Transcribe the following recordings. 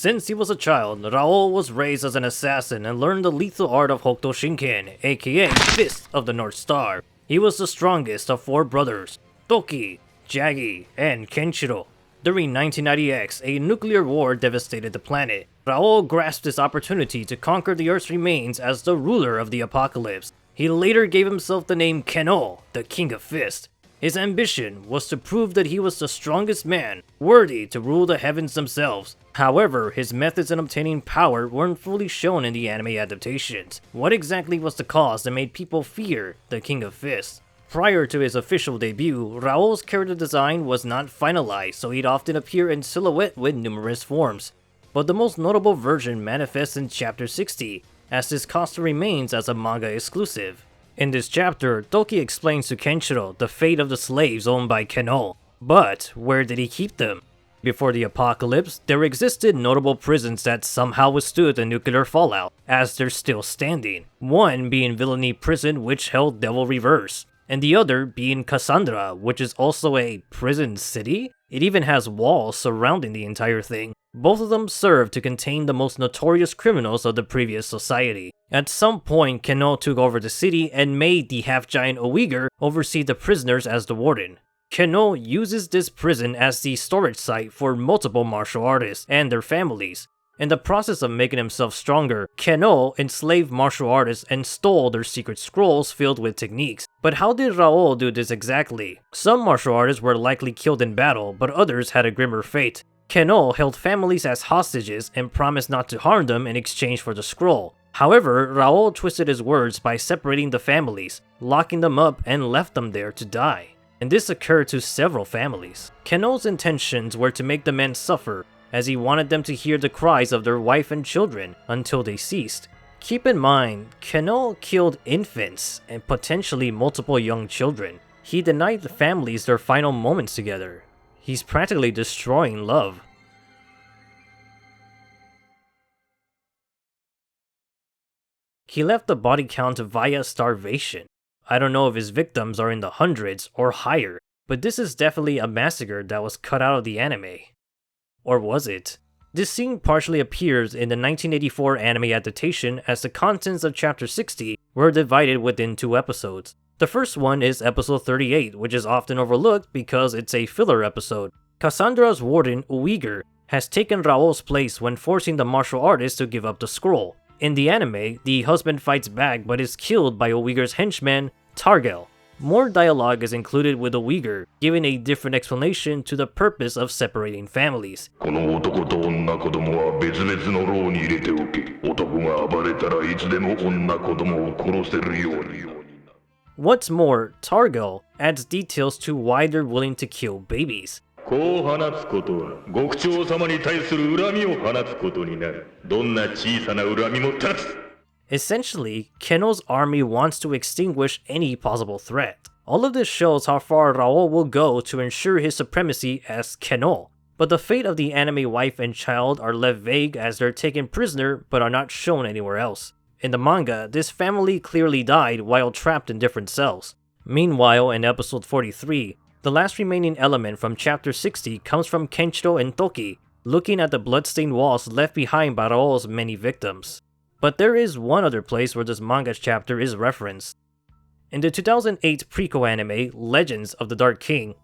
Since he was a child, Raoh was raised as an assassin and learned the lethal art of Hokuto Shinken, aka Fist of the North Star. He was the strongest of 4 brothers, Toki, Jagi, and Kenshiro. During 1990X, a nuclear war devastated the planet. Raoh grasped this opportunity to conquer the Earth's remains as the ruler of the apocalypse. He later gave himself the name Kenno, the King of Fist. His ambition was to prove that he was the strongest man, worthy to rule the heavens themselves. However, his methods in obtaining power weren't fully shown in the anime adaptations. What exactly was the cause that made people fear the King of Fists? Prior to his official debut, Raoh's character design was not finalized, so he'd often appear in silhouette with numerous forms. But the most notable version manifests in Chapter 60, as this costume remains as a manga exclusive. In this chapter, Toki explains to Kenshiro the fate of the slaves owned by Kenno. But where did he keep them? Before the apocalypse, there existed notable prisons that somehow withstood the nuclear fallout, as they're still standing. One being Villainy Prison, which held Devil Reverse, and the other being Cassandra, which is also a prison city? It even has walls surrounding the entire thing. Both of them serve to contain the most notorious criminals of the previous society. At some point, Kenno took over the city and made the half-giant Uyghur oversee the prisoners as the warden. Kenno uses this prison as the storage site for multiple martial artists and their families. In the process of making himself stronger, Kenno enslaved martial artists and stole their secret scrolls filled with techniques. But how did Raoh do this exactly? Some martial artists were likely killed in battle, but others had a grimmer fate. Kenno held families as hostages and promised not to harm them in exchange for the scroll. However, Raoh twisted his words by separating the families, locking them up, and left them there to die. And this occurred to several families. Kenno's intentions were to make the men suffer, as he wanted them to hear the cries of their wife and children until they ceased. Keep in mind, Kenno killed infants and potentially multiple young children. He denied the families their final moments together. He's practically destroying love. He left the body count via starvation. I don't know if his victims are in the hundreds or higher, but this is definitely a massacre that was cut out of the anime. Or was it? This scene partially appears in the 1984 anime adaptation, as the contents of Chapter 60 were divided within 2 episodes. The first one is episode 38, which is often overlooked because it's a filler episode. Cassandra's warden, Uyghur, has taken Raoh's place when forcing the martial artist to give up the scroll. In the anime, the husband fights back but is killed by Uyghur's henchman, Targel. More dialogue is included with Uyghur, giving a different explanation to the purpose of separating families. What's more, Targel adds details to why they're willing to kill babies. Essentially, Kenno's army wants to extinguish any possible threat. All of this shows how far Raoh will go to ensure his supremacy as Kenno. But the fate of the anime wife and child are left vague, as they're taken prisoner but are not shown anywhere else. In the manga, this family clearly died while trapped in different cells. Meanwhile, in episode 43, the last remaining element from Chapter 60 comes from Kenshiro and Toki, looking at the bloodstained walls left behind by Raoh's many victims. But there is one other place where this manga chapter is referenced. In the 2008 prequel anime, Legends of the Dark King,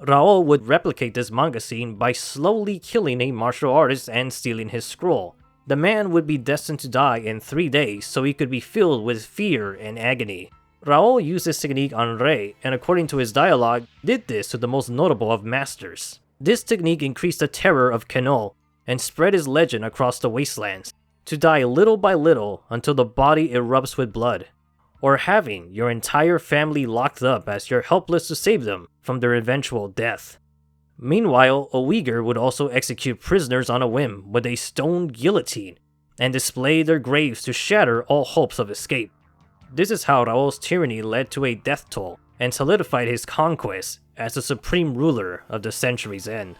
Raoh would replicate this manga scene by slowly killing a martial artist and stealing his scroll. The man would be destined to die in 3 days, so he could be filled with fear and agony. Raoh used this technique on Rei, and according to his dialogue, did this to the most notable of masters. This technique increased the terror of Kenno, and spread his legend across the wastelands, to die little by little until the body erupts with blood, or having your entire family locked up as you're helpless to save them from their eventual death. Meanwhile, a Uyghur would also execute prisoners on a whim with a stone guillotine, and display their graves to shatter all hopes of escape. This is how Raoh's tyranny led to a death toll, and solidified his conquest as the supreme ruler of the century's end.